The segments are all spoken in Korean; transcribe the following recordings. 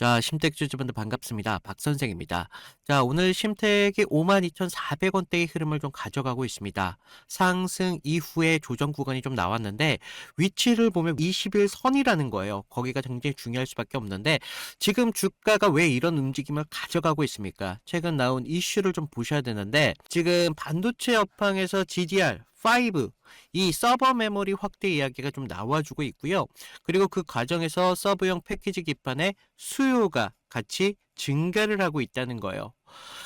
자, 심택 주주분들 반갑습니다. 박 선생입니다. 자, 오늘 심택이 52,400원대의 흐름을 좀 가져가고 있습니다. 상승 이후에 조정 구간이 좀 나왔는데 위치를 보면 20일 선이라는 거예요. 거기가 굉장히 중요할 수밖에 없는데 지금 주가가 왜 이런 움직임을 가져가고 있습니까? 최근 나온 이슈를 좀 보셔야 되는데 지금 반도체 업황에서 GDR5 이 서버 메모리 확대 이야기가 좀 나와주고 있고요. 그리고 그 과정에서 서브용 패키지 기판의 수요가 같이 증가를 하고 있다는 거예요.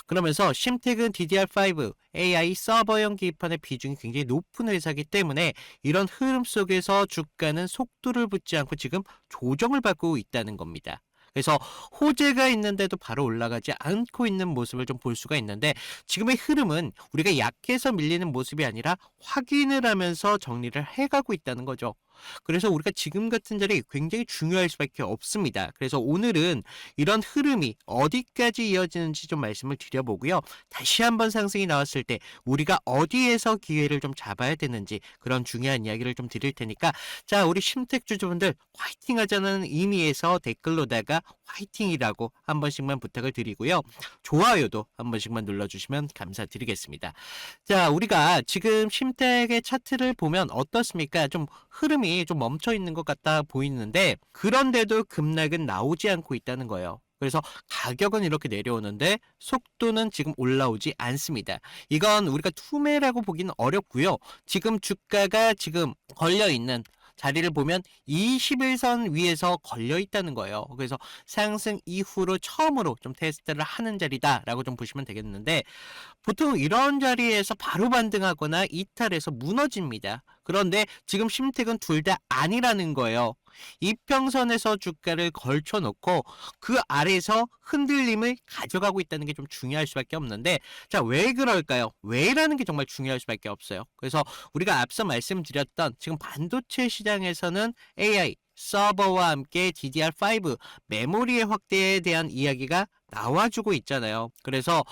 그러면서 심택은 DDR5 AI 서버용 기판의 비중이 굉장히 높은 회사이기 때문에 이런 흐름 속에서 주가는 속도를 붙지 않고 지금 조정을 받고 있다는 겁니다. 그래서 호재가 있는데도 바로 올라가지 않고 있는 모습을 좀 볼 수가 있는데 지금의 흐름은 우리가 약해서 밀리는 모습이 아니라 확인을 하면서 정리를 해가고 있다는 거죠. 그래서 우리가 지금 같은 자리 굉장히 중요할 수밖에 없습니다. 그래서 오늘은 이런 흐름이 어디까지 이어지는지 좀 말씀을 드려보고요. 다시 한번 상승이 나왔을 때 우리가 어디에서 기회를 좀 잡아야 되는지 그런 중요한 이야기를 좀 드릴 테니까 자, 우리 심택 주주분들 화이팅 하자는 의미에서 댓글로다가 화이팅이라고 한 번씩만 부탁을 드리고요. 좋아요도 한 번씩만 눌러주시면 감사드리겠습니다. 자, 우리가 지금 심택의 차트를 보면 어떻습니까? 좀 흐름이 좀 멈춰 있는 것 같다 보이는데 그런데도 급락은 나오지 않고 있다는 거예요. 그래서 가격은 이렇게 내려오는데 속도는 지금 올라오지 않습니다. 이건 우리가 투매라고 보기는 어렵고요. 지금 주가가 지금 걸려있는 자리를 보면 21선 위에서 걸려 있다는 거예요. 그래서 상승 이후로 처음으로 좀 테스트를 하는 자리다라고 좀 보시면 되겠는데 보통 이런 자리에서 바로 반등하거나 이탈해서 무너집니다. 그런데 지금 심택은 둘 다 아니라는 거예요. 이평선에서 주가를 걸쳐놓고 그 아래에서 흔들림을 가져가고 있다는 게 좀 중요할 수밖에 없는데 자, 왜 그럴까요? 왜라는 게 정말 중요할 수밖에 없어요. 그래서 우리가 앞서 말씀드렸던 지금 반도체 시장에서는 AI 서버와 함께 DDR5 메모리의 확대에 대한 이야기가 나와주고 있잖아요. 그래서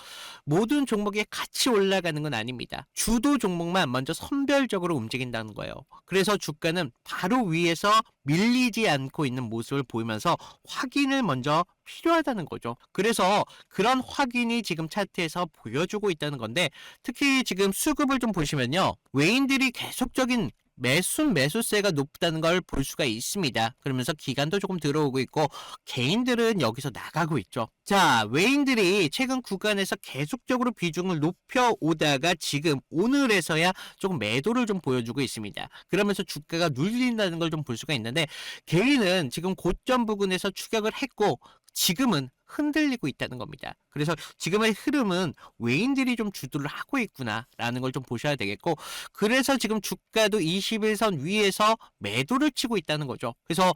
모든 종목이 같이 올라가는 건 아닙니다. 주도 종목만 먼저 선별적으로 움직인다는 거예요. 그래서 주가는 바로 위에서 밀리지 않고 있는 모습을 보이면서 확인을 먼저 필요하다는 거죠. 그래서 그런 확인이 지금 차트에서 보여주고 있다는 건데 특히 지금 수급을 좀 보시면요. 외인들이 계속적인 매수세가 높다는 걸 볼 수가 있습니다. 그러면서 기간도 조금 들어오고 있고 개인들은 여기서 나가고 있죠. 자, 외인들이 최근 구간에서 계속적으로 비중을 높여 오다가 지금 오늘에서야 조금 매도를 좀 보여주고 있습니다. 그러면서 주가가 눌린다는 걸 좀 볼 수가 있는데 개인은 지금 고점 부근에서 추격을 했고 지금은 흔들리고 있다는 겁니다. 그래서 지금의 흐름은 외인들이 좀 주도를 하고 있구나라는 걸 좀 보셔야 되겠고 그래서 지금 주가도 21선 위에서 매도를 치고 있다는 거죠. 그래서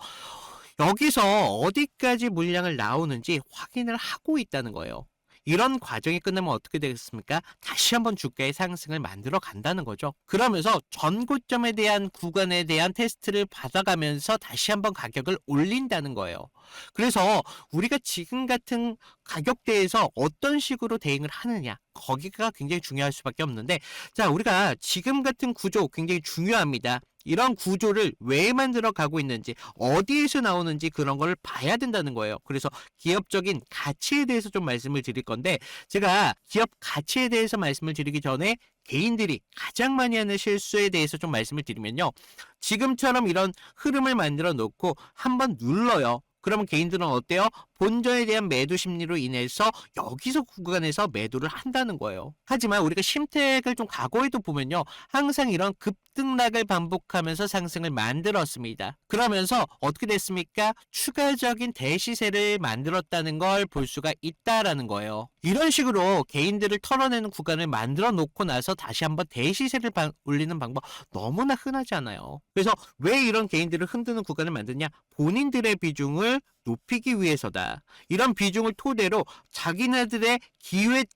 여기서 어디까지 물량을 나오는지 확인을 하고 있다는 거예요. 이런 과정이 끝나면 어떻게 되겠습니까? 다시 한번 주가의 상승을 만들어 간다는 거죠. 그러면서 전고점에 대한 구간에 대한 테스트를 받아가면서 다시 한번 가격을 올린다는 거예요. 그래서 우리가 지금 같은 가격대에서 어떤 식으로 대응을 하느냐 거기가 굉장히 중요할 수밖에 없는데 자, 우리가 지금 같은 구조 굉장히 중요합니다. 이런 구조를 왜 만들어 가고 있는지 어디에서 나오는지 그런 걸 봐야 된다는 거예요. 그래서 기업적인 가치에 대해서 좀 말씀을 드릴 건데 제가 기업 가치에 대해서 말씀을 드리기 전에 개인들이 가장 많이 하는 실수에 대해서 좀 말씀을 드리면요. 지금처럼 이런 흐름을 만들어 놓고 한번 눌러요. 그러면 개인들은 어때요? 본전에 대한 매도 심리로 인해서 여기서 구간에서 매도를 한다는 거예요. 하지만 우리가 심택을 좀 과거에도 보면요. 항상 이런 급등락을 반복하면서 상승을 만들었습니다. 그러면서 어떻게 됐습니까? 추가적인 대시세를 만들었다는 걸 볼 수가 있다라는 거예요. 이런 식으로 개인들을 털어내는 구간을 만들어 놓고 나서 다시 한번 대시세를 올리는 방법 너무나 흔하지 않아요. 그래서 왜 이런 개인들을 흔드는 구간을 만드냐? 본인들의 비중을 높이기 위해서다. 이런 비중을 토대로 자기네들의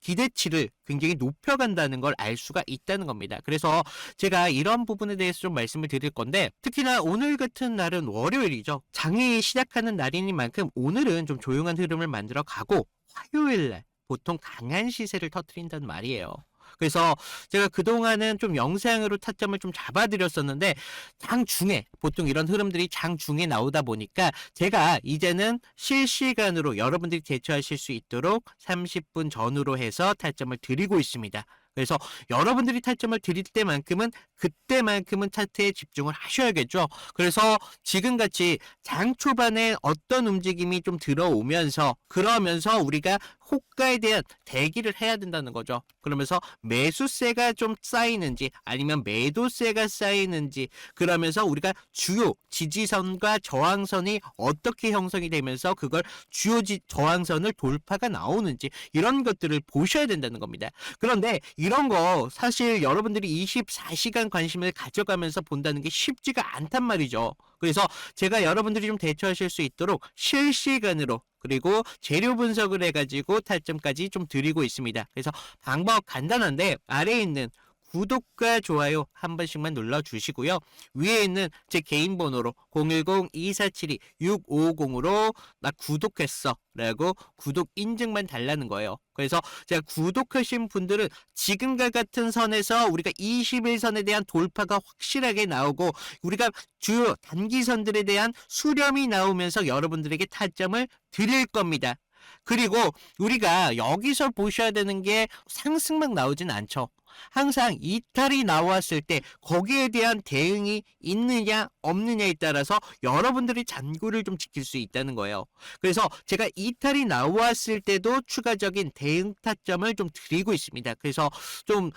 기대치를 굉장히 높여간다는 걸 알 수가 있다는 겁니다. 그래서 제가 이런 부분에 대해서 좀 말씀을 드릴 건데 특히나 오늘 같은 날은 월요일이죠. 장이 시작하는 날이니만큼 오늘은 좀 조용한 흐름을 만들어 가고 화요일날 보통 강한 시세를 터뜨린다는 말이에요. 그래서 제가 그동안은 좀 영상으로 타점을 좀 잡아드렸었는데 장중에 보통 이런 흐름들이 장중에 나오다 보니까 제가 이제는 실시간으로 여러분들이 대처하실 수 있도록 30분 전후로 해서 타점을 드리고 있습니다. 그래서 여러분들이 타점을 드릴 때만큼은 그때만큼은 차트에 집중을 하셔야겠죠. 그래서 지금같이 장 초반에 어떤 움직임이 좀 들어오면서 그러면서 우리가 호가에 대한 대기를 해야 된다는 거죠. 그러면서 매수세가 좀 쌓이는지 아니면 매도세가 쌓이는지 그러면서 우리가 주요 지지선과 저항선이 어떻게 형성이 되면서 그걸 주요 저항선을 돌파가 나오는지 이런 것들을 보셔야 된다는 겁니다. 그런데 이런 거 사실 여러분들이 24시간 관심을 가져가면서 본다는 게 쉽지가 않단 말이죠. 그래서 제가 여러분들이 좀 대처하실 수 있도록 실시간으로 그리고 재료 분석을 해가지고 타점까지 좀 드리고 있습니다. 그래서 방법 간단한데 아래에 있는 구독과 좋아요 한 번씩만 눌러주시고요. 위에 있는 제 개인 번호로 010-2472-6550으로 나 구독했어 라고 구독 인증만 달라는 거예요. 그래서 제가 구독하신 분들은 지금과 같은 선에서 우리가 21선에 대한 돌파가 확실하게 나오고 우리가 주요 단기선들에 대한 수렴이 나오면서 여러분들에게 타점을 드릴 겁니다. 그리고 우리가 여기서 보셔야 되는 게 상승만 나오진 않죠. 항상 이탈이 나왔을 때 거기에 대한 대응이 있느냐 없느냐에 따라서 여러분들이 잔고를 좀 지킬 수 있다는 거예요. 그래서 제가 이탈이 나왔을 때도 추가적인 대응 타점을 좀 드리고 있습니다. 그래서 좀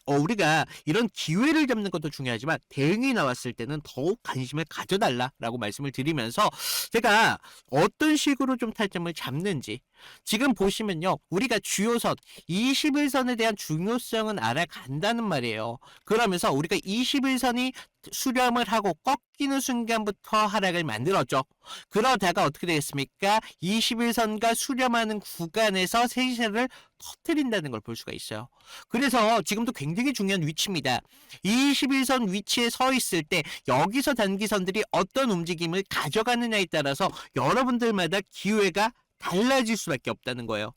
우리가 이런 기회를 잡는 것도 중요하지만 대응이 나왔을 때는 더욱 관심을 가져달라라고 말씀을 드리면서 제가 어떤 식으로 좀 타점을 잡는지 지금 보시면요. 우리가 주요선 21선에 대한 중요성은 알아간다는 말이에요. 그러면서 우리가 21선이 수렴을 하고 꺾이는 순간부터 하락을 만들었죠. 그러다가 어떻게 되겠습니까? 21선과 수렴하는 구간에서 세세를 터뜨린다는 걸 볼 수가 있어요. 그래서 지금도 굉장히 중요한 위치입니다. 21선 위치에 서 있을 때 여기서 단기선들이 어떤 움직임을 가져가느냐에 따라서 여러분들마다 기회가 달라질 수밖에 없다는 거예요.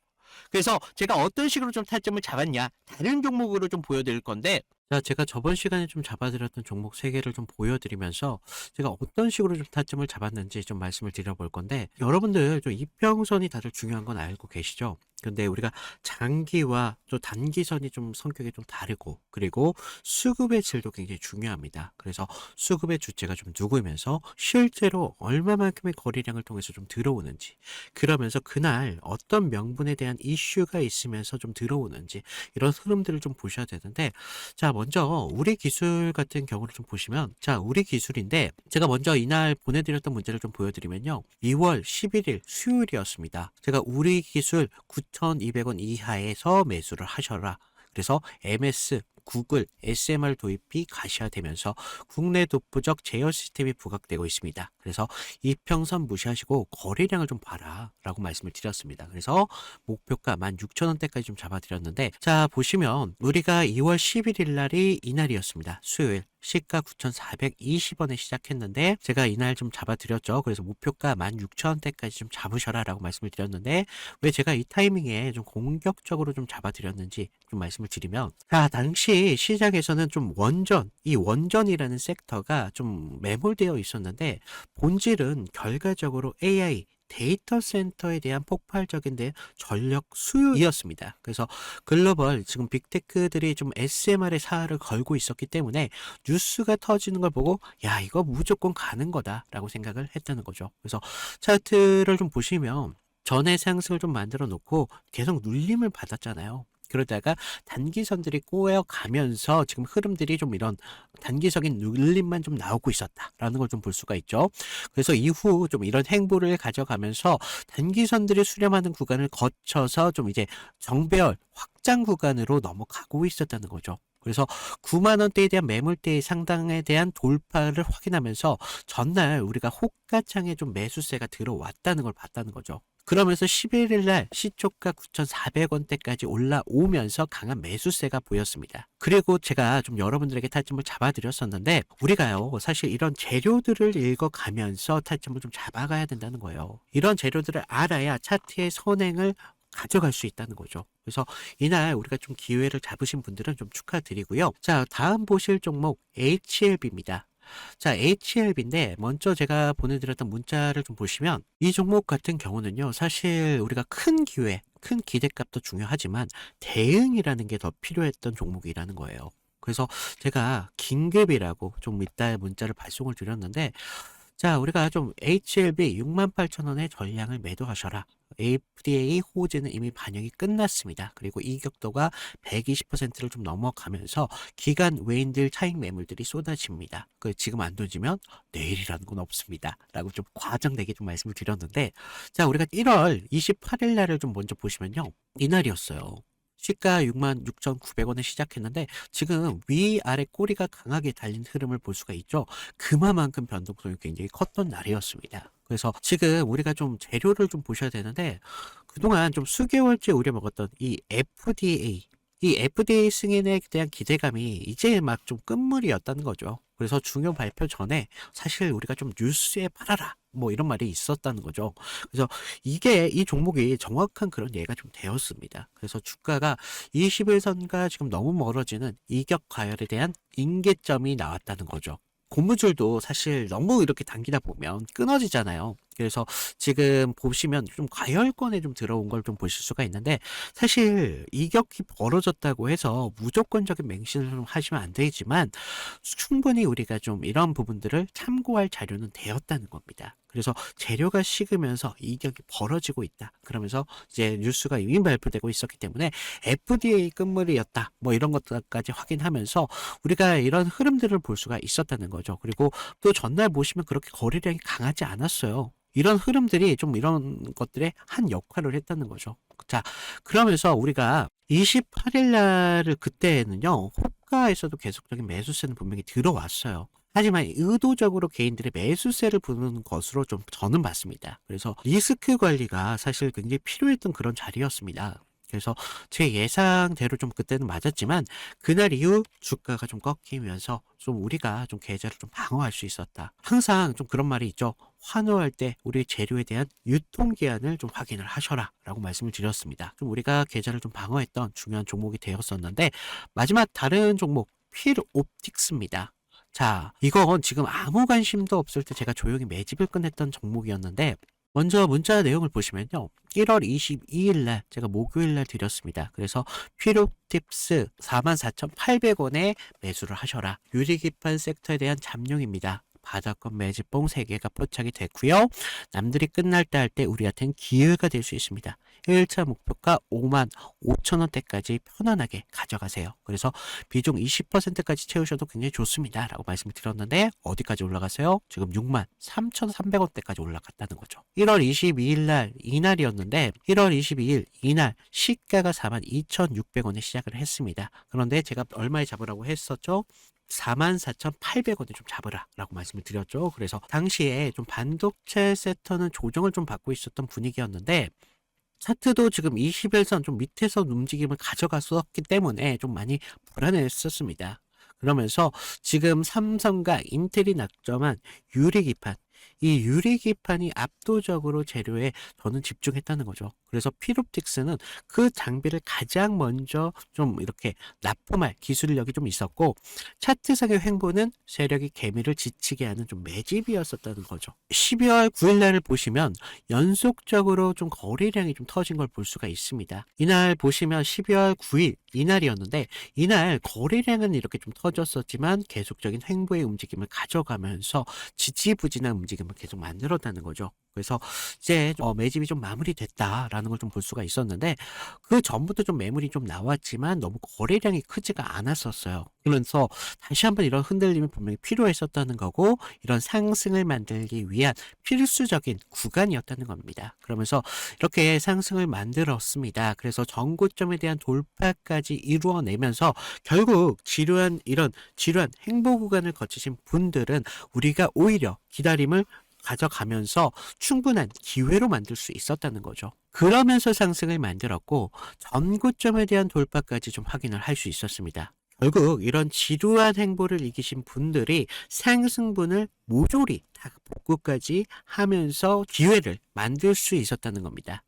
그래서 제가 어떤 식으로 좀 타점을 잡았냐 다른 종목으로 좀 보여드릴 건데 자, 제가 저번 시간에 좀 잡아드렸던 종목 3개를 좀 보여드리면서 제가 어떤 식으로 좀 타점을 잡았는지 좀 말씀을 드려볼 건데 여러분들 좀 이평선이 다들 중요한 건 알고 계시죠? 근데 우리가 장기와 또 단기선이 좀 성격이 좀 다르고 그리고 수급의 질도 굉장히 중요합니다. 그래서 수급의 주체가 좀 누구면서 실제로 얼마만큼의 거래량을 통해서 좀 들어오는지 그러면서 그날 어떤 명분에 대한 이슈가 있으면서 좀 들어오는지 이런 흐름들을 좀 보셔야 되는데 자 먼저 우리 기술 같은 경우를 좀 보시면 자 우리 기술인데 제가 먼저 이날 보내드렸던 문제를 좀 보여드리면요 2월 11일 수요일이었습니다. 제가 우리 기술 9,200원 이하에서 매수를 하셔라. 그래서 MS, 구글, SMR 도입이 가시화되면서 국내 독보적 제어 시스템이 부각되고 있습니다. 그래서 이평선 무시하시고 거래량을 좀 봐라 라고 말씀을 드렸습니다. 그래서 목표가 16,000원대까지 좀 잡아드렸는데 자 보시면 우리가 2월 11일 날이 이날이었습니다. 수요일. 시가 9,420원에 시작했는데 제가 이날 좀 잡아드렸죠. 그래서 목표가 16,000원대까지 좀 잡으셔라 라고 말씀을 드렸는데 왜 제가 이 타이밍에 좀 공격적으로 좀 잡아드렸는지 좀 말씀을 드리면 자 당시 시장에서는 좀 이 원전이라는 섹터가 좀 매몰되어 있었는데 본질은 결과적으로 AI 데이터 센터에 대한 폭발적인 전력 수요이었습니다. 그래서 글로벌 지금 빅테크들이 좀 SMR의 사활을 걸고 있었기 때문에 뉴스가 터지는 걸 보고 야 이거 무조건 가는 거다라고 생각을 했다는 거죠. 그래서 차트를 좀 보시면 전에 상승을 좀 만들어 놓고 계속 눌림을 받았잖아요. 그러다가 단기선들이 꼬여가면서 지금 흐름들이 좀 이런 단기적인 눌림만 좀 나오고 있었다라는 걸 좀 볼 수가 있죠. 그래서 이후 좀 이런 행보를 가져가면서 단기선들이 수렴하는 구간을 거쳐서 좀 이제 정배열 확장 구간으로 넘어가고 있었다는 거죠. 그래서 9만원대에 대한 매물대의 상당에 대한 돌파를 확인하면서 전날 우리가 호가창에 좀 매수세가 들어왔다는 걸 봤다는 거죠. 그러면서 11일 날 시초가 9,400원대까지 올라오면서 강한 매수세가 보였습니다. 그리고 제가 좀 여러분들에게 타점을 잡아드렸었는데 우리가요 사실 이런 재료들을 읽어가면서 타점을 좀 잡아가야 된다는 거예요. 이런 재료들을 알아야 차트의 선행을 가져갈 수 있다는 거죠. 그래서 이날 우리가 좀 기회를 잡으신 분들은 좀 축하드리고요. 자, 다음 보실 종목 HLB입니다. 자, HLB인데 먼저 제가 보내드렸던 문자를 좀 보시면 이 종목 같은 경우는요, 사실 우리가 큰 기회, 큰 기대값도 중요하지만 대응이라는 게 더 필요했던 종목이라는 거예요. 그래서 제가 긴급이라고 좀 이따 문자를 발송을 드렸는데, 자, 우리가 좀 HLB 68,000원에 전량을 매도하셔라. FDA 호재는 이미 반영이 끝났습니다. 그리고 이격도가 120%를 좀 넘어가면서 기간 외인들 차익 매물들이 쏟아집니다. 지금 안 던지면 내일이라는 건 없습니다. 라고 좀 과장되게 좀 말씀을 드렸는데, 자, 우리가 1월 28일 날을 좀 먼저 보시면요. 이날이었어요. 시가 66,900원에 시작했는데 지금 위아래 꼬리가 강하게 달린 흐름을 볼 수가 있죠. 그만큼 변동성이 굉장히 컸던 날이었습니다. 그래서 지금 우리가 좀 재료를 좀 보셔야 되는데 그동안 좀 수개월째 우려먹었던 이 FDA 승인에 대한 기대감이 이제 막 좀 끝물이었다는 거죠. 그래서 중요 발표 전에 사실 우리가 좀 뉴스에 팔아라 뭐 이런 말이 있었다는 거죠. 그래서 이 종목이 정확한 그런 예가 좀 되었습니다. 그래서 주가가 21선과 지금 너무 멀어지는 이격 과열에 대한 임계점이 나왔다는 거죠. 고무줄도 사실 너무 이렇게 당기다 보면 끊어지잖아요. 그래서 지금 보시면 좀 과열권에 좀 들어온 걸 좀 보실 수가 있는데 사실 이격이 벌어졌다고 해서 무조건적인 맹신을 좀 하시면 안 되지만 충분히 우리가 좀 이런 부분들을 참고할 자료는 되었다는 겁니다. 그래서 재료가 식으면서 이격이 벌어지고 있다. 그러면서 이제 뉴스가 이미 발표되고 있었기 때문에 FDA 끝물이었다. 뭐 이런 것들까지 확인하면서 우리가 이런 흐름들을 볼 수가 있었다는 거죠. 그리고 또 전날 보시면 그렇게 거래량이 강하지 않았어요. 이런 흐름들이 좀 이런 것들의 한 역할을 했다는 거죠. 자, 그러면서 우리가 28일 날을 그때는요, 호가에서도 계속적인 매수세는 분명히 들어왔어요. 하지만 의도적으로 개인들의 매수세를 부는 것으로 좀 저는 봤습니다. 그래서 리스크 관리가 사실 굉장히 필요했던 그런 자리였습니다. 그래서 제 예상대로 좀 그때는 맞았지만 그날 이후 주가가 좀 꺾이면서 좀 우리가 좀 계좌를 좀 방어할 수 있었다. 항상 좀 그런 말이 있죠. 환호할 때 우리 재료에 대한 유통기한을 좀 확인을 하셔라 라고 말씀을 드렸습니다. 좀 우리가 계좌를 좀 방어했던 중요한 종목이 되었었는데 마지막 다른 종목 필옵틱스입니다. 자, 이건 지금 아무 관심도 없을 때 제가 조용히 매집을 끝냈던 종목이었는데 먼저 문자 내용을 보시면요. 1월 22일 날 제가 목요일 날 드렸습니다. 그래서 필요팁스 44,800원에 매수를 하셔라. 유리기판 섹터에 대한 잠룡입니다. 바닥권 매집봉 3개가 포착이 됐고요. 남들이 끝날 때 할 때 우리한테는 기회가 될 수 있습니다. 1차 목표가 55,000원대까지 편안하게 가져가세요. 그래서 비중 20%까지 채우셔도 굉장히 좋습니다. 라고 말씀을 드렸는데 어디까지 올라갔어요? 지금 63,300원대까지 올라갔다는 거죠. 1월 22일 날 이날이었는데 1월 22일 이날 시가가 42,600원에 시작을 했습니다. 그런데 제가 얼마에 잡으라고 했었죠? 44,800원에 좀 잡으라 라고 말씀을 드렸죠. 그래서 당시에 좀 반도체 섹터는 조정을 좀 받고 있었던 분위기였는데 차트도 지금 21선 좀 밑에서 움직임을 가져갔었기 때문에 좀 많이 불안했었습니다. 그러면서 지금 삼성과 인텔이 낙점한 유리기판, 이 유리기판이 압도적으로 재료에 저는 집중했다는 거죠. 그래서 필옵틱스는 그 장비를 가장 먼저 좀 이렇게 납품할 기술력이 좀 있었고 차트상의 횡보는 세력이 개미를 지치게 하는 좀 매집이었었다는 거죠. 12월 9일 날을 보시면 연속적으로 좀 거래량이 좀 터진 걸 볼 수가 있습니다. 이날 보시면 12월 9일 이날이었는데 이날 거래량은 이렇게 좀 터졌었지만 계속적인 횡보의 움직임을 가져가면서 지지부진한 움직임을 계속 만들었다는 거죠. 그래서 이제 매집이 좀 마무리됐다라는 걸 좀 볼 수가 있었는데 그 전부터 좀 매물이 좀 나왔지만 너무 거래량이 크지가 않았었어요. 그러면서 다시 한번 이런 흔들림이 분명히 필요했었다는 거고 이런 상승을 만들기 위한 필수적인 구간이었다는 겁니다. 그러면서 이렇게 상승을 만들었습니다. 그래서 전고점에 대한 돌파까지 이루어내면서 결국 이런 지루한 행보 구간을 거치신 분들은 우리가 오히려 기다림을 가져가면서 충분한 기회로 만들 수 있었다는 거죠. 그러면서 상승을 만들었고 전고점에 대한 돌파까지 좀 확인을 할 수 있었습니다. 결국 이런 지루한 행보를 이기신 분들이 상승분을 모조리 다 복구까지 하면서 기회를 만들 수 있었다는 겁니다.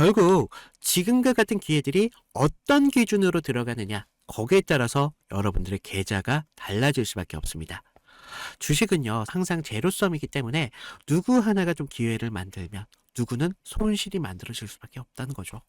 결국 지금과 같은 기회들이 어떤 기준으로 들어가느냐, 거기에 따라서 여러분들의 계좌가 달라질 수밖에 없습니다. 주식은요, 항상 제로섬이기 때문에 누구 하나가 좀 기회를 만들면 누구는 손실이 만들어질 수밖에 없다는 거죠.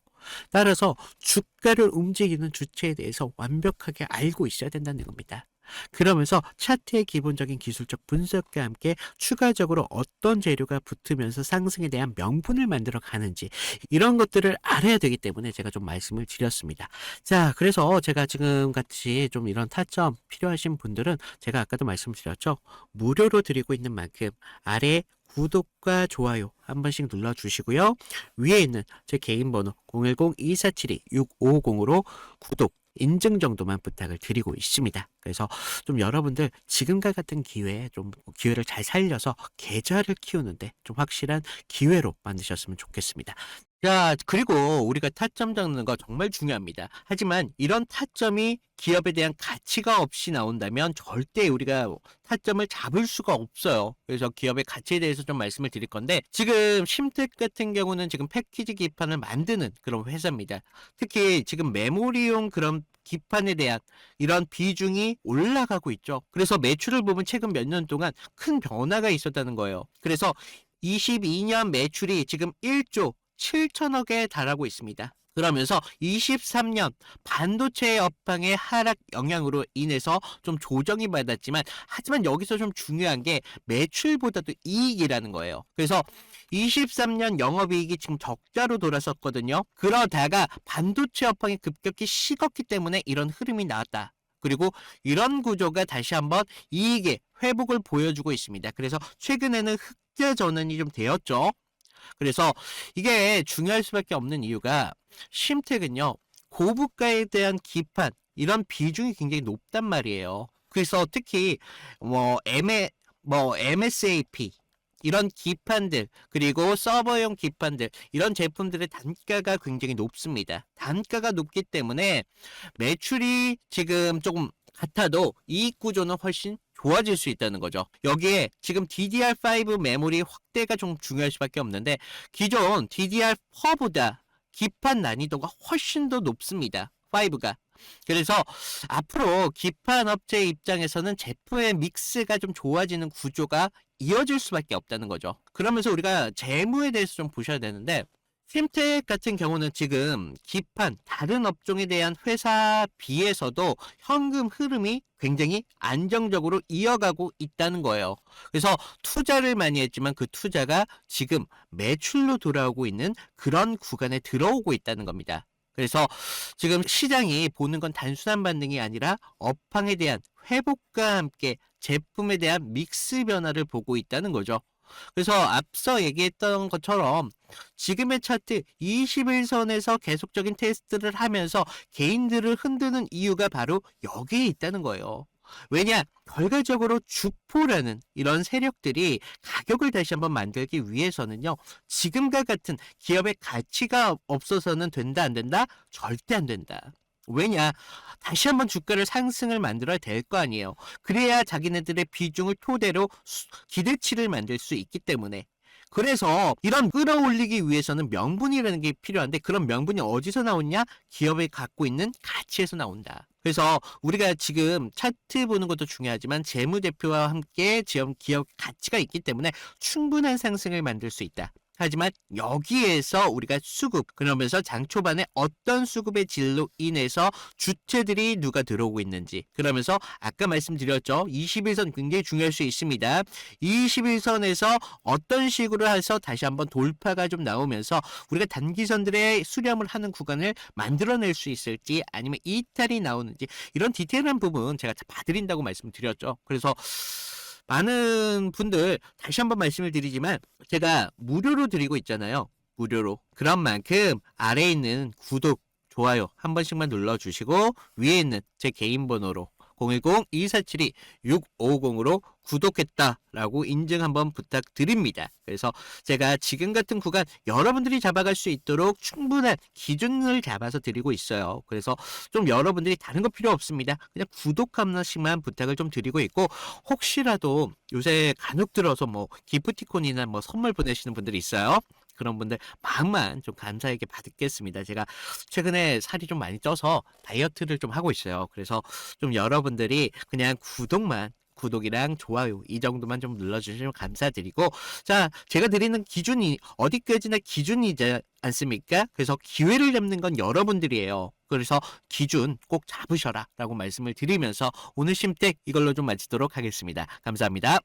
따라서 주가를 움직이는 주체에 대해서 완벽하게 알고 있어야 된다는 겁니다. 그러면서 차트의 기본적인 기술적 분석과 함께 추가적으로 어떤 재료가 붙으면서 상승에 대한 명분을 만들어 가는지, 이런 것들을 알아야 되기 때문에 제가 좀 말씀을 드렸습니다. 자, 그래서 제가 지금 같이 좀 이런 타점 필요하신 분들은 제가 아까도 말씀드렸죠. 무료로 드리고 있는 만큼 아래 구독과 좋아요 한 번씩 눌러주시고요. 위에 있는 제 개인 번호 010-2472-6550으로 구독, 인증 정도만 부탁을 드리고 있습니다. 그래서 좀 여러분들 지금과 같은 기회에 좀 기회를 잘 살려서 계좌를 키우는데 좀 확실한 기회로 만드셨으면 좋겠습니다. 자, 그리고 우리가 타점 잡는 거 정말 중요합니다. 하지만 이런 타점이 기업에 대한 가치가 없이 나온다면 절대 우리가 타점을 잡을 수가 없어요. 그래서 기업의 가치에 대해서 좀 말씀을 드릴 건데, 지금 심택 같은 경우는 지금 패키지 기판을 만드는 그런 회사입니다. 특히 지금 메모리용 그런 기판에 대한 이런 비중이 올라가고 있죠. 그래서 매출을 보면 최근 몇 년 동안 큰 변화가 있었다는 거예요. 그래서 22년 매출이 지금 1조 7천억에 달하고 있습니다. 그러면서 23년 반도체 업황의 하락 영향으로 인해서 좀 조정이 받았지만, 하지만 여기서 좀 중요한 게 매출보다도 이익이라는 거예요. 그래서 23년 영업이익이 지금 적자로 돌아섰거든요. 그러다가 반도체 업황이 급격히 식었기 때문에 이런 흐름이 나왔다. 그리고 이런 구조가 다시 한번 이익의 회복을 보여주고 있습니다. 그래서 최근에는 흑자 전환이 좀 되었죠. 그래서 이게 중요할 수밖에 없는 이유가, 심택은요, 고부가에 대한 기판, 이런 비중이 굉장히 높단 말이에요. 그래서 특히 MSAP 이런 기판들, 그리고 서버용 기판들, 이런 제품들의 단가가 굉장히 높습니다. 단가가 높기 때문에 매출이 지금 조금 같아도 이익 구조는 훨씬 좋아질 수 있다는 거죠. 여기에 지금 DDR5 메모리 확대가 좀 중요할 수밖에 없는데, 기존 DDR4보다 기판 난이도가 훨씬 더 높습니다. 5가. 그래서 앞으로 기판 업체 입장에서는 제품의 믹스가 좀 좋아지는 구조가 이어질 수밖에 없다는 거죠. 그러면서 우리가 재무에 대해서 좀 보셔야 되는데, 심택 같은 경우는 지금 기판 다른 업종에 대한 회사 비해서도 현금 흐름이 굉장히 안정적으로 이어가고 있다는 거예요. 그래서 투자를 많이 했지만 그 투자가 지금 매출로 돌아오고 있는 그런 구간에 들어오고 있다는 겁니다. 그래서 지금 시장이 보는 건 단순한 반등이 아니라 업황에 대한 회복과 함께 제품에 대한 믹스 변화를 보고 있다는 거죠. 그래서 앞서 얘기했던 것처럼 지금의 차트 21선에서 계속적인 테스트를 하면서 개인들을 흔드는 이유가 바로 여기에 있다는 거예요. 왜냐? 결과적으로 주포라는 이런 세력들이 가격을 다시 한번 만들기 위해서는요, 지금과 같은 기업의 가치가 없어서는 된다, 안 된다? 절대 안 된다. 왜냐? 다시 한번 주가를 상승을 만들어야 될 거 아니에요. 그래야 자기네들의 비중을 토대로 기대치를 만들 수 있기 때문에. 그래서 이런 끌어올리기 위해서는 명분이라는 게 필요한데, 그런 명분이 어디서 나오냐? 기업이 갖고 있는 가치에서 나온다. 그래서 우리가 지금 차트 보는 것도 중요하지만 재무제표와 함께 기업 가치가 있기 때문에 충분한 상승을 만들 수 있다. 하지만 여기에서 우리가 수급, 그러면서 장 초반에 어떤 수급의 질로 인해서 주체들이 누가 들어오고 있는지, 그러면서 아까 말씀드렸죠, 21선 굉장히 중요할 수 있습니다. 21선에서 어떤 식으로 해서 다시 한번 돌파가 좀 나오면서 우리가 단기선들의 수렴을 하는 구간을 만들어낼 수 있을지, 아니면 이탈이 나오는지, 이런 디테일한 부분 제가 다 봐드린다고 말씀드렸죠. 그래서 많은 분들, 다시 한번 말씀을 드리지만 제가 무료로 드리고 있잖아요. 무료로. 그런 만큼 아래에 있는 구독, 좋아요 한 번씩만 눌러주시고, 위에 있는 제 개인 번호로 010-2472-6550으로 구독했다라고 인증 한번 부탁드립니다. 그래서 제가 지금 같은 구간 여러분들이 잡아갈 수 있도록 충분한 기준을 잡아서 드리고 있어요. 그래서 좀 여러분들이 다른 거 필요 없습니다. 그냥 구독 한 번씩만 부탁을 좀 드리고 있고, 혹시라도 요새 간혹 들어서 뭐 기프티콘이나 뭐 선물 보내시는 분들이 있어요. 그런 분들 마음만 좀 감사하게 받겠습니다. 제가 최근에 살이 좀 많이 쪄서 다이어트를 좀 하고 있어요. 그래서 좀 여러분들이 그냥 구독이랑 좋아요 이 정도만 좀 눌러주시면 감사드리고, 자, 제가 드리는 기준이 어디까지나 기준이지 않습니까? 그래서 기회를 잡는 건 여러분들이에요. 그래서 기준 꼭 잡으셔라 라고 말씀을 드리면서 오늘 심택 이걸로 좀 마치도록 하겠습니다. 감사합니다.